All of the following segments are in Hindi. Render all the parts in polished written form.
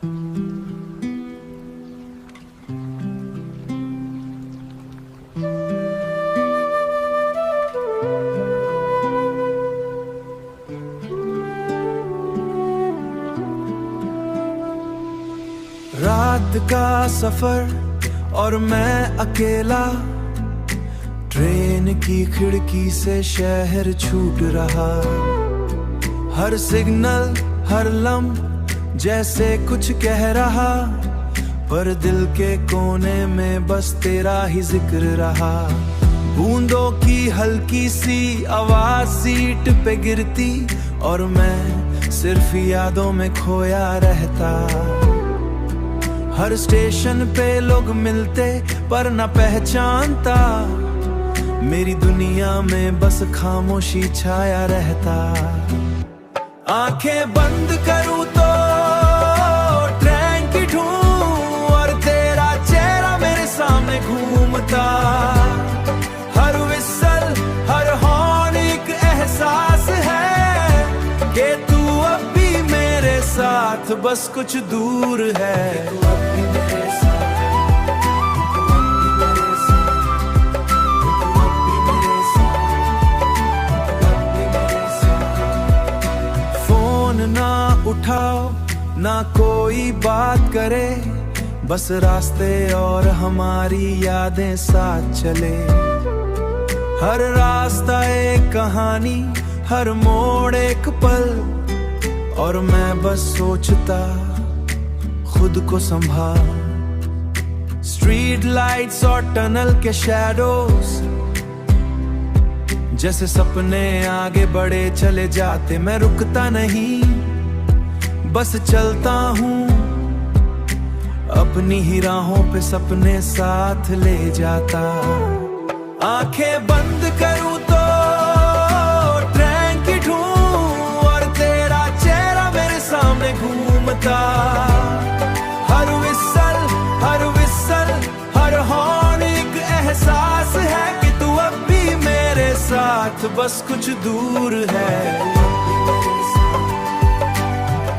रात का सफर और मैं अकेला, ट्रेन की खिड़की से शहर छूट रहा। हर सिग्नल हर लम्ह जैसे कुछ कह रहा, पर दिल के कोने में बस तेरा ही जिक्र रहा। बूंदों की हल्की सी आवाज सीट पे गिरती, और मैं सिर्फ यादों में खोया रहता। हर स्टेशन पे लोग मिलते पर न पहचानता, मेरी दुनिया में बस खामोशी छाया रहता। आंखें बंद करूं तो ट्रेन की धूम, और तेरा चेहरा मेरे सामने घूमता। हर विसल हर हॉर्न एक एहसास है कि तू अब भी मेरे साथ बस कुछ दूर है। ना उठाओ ना कोई बात करे, बस रास्ते और हमारी यादें साथ चले। हर रास्ता एक कहानी, हर मोड़ एक पल, और मैं बस सोचता खुद को संभाल। स्ट्रीट लाइट्स और टनल के शैडोज जैसे सपने आगे बढ़े चले जाते, मैं रुकता नहीं बस चलता हूँ। अपनी ही राहों पे सपने साथ ले जाता। आंखें बंद करूँ तो ट्रेन की धूम, और तेरा चेहरा मेरे सामने घूमता। हर विसल हर हॉर्न एक एहसास है कि तू अब भी मेरे साथ बस कुछ दूर है।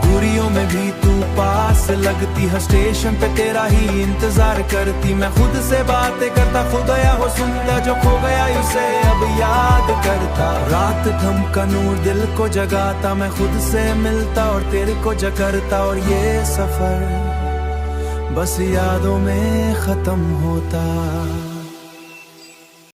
दूरियों में भी तू पास लगती, हर स्टेशन पे तेरा ही इंतजार करती। मैं खुद से बातें करता, खुद गया हो सुनता, जो खो गया उसे अब याद करता। रात थम का नूर दिल को जगाता, मैं खुद से मिलता और तेरे को जगरता। और ये सफर बस यादों में खत्म होता।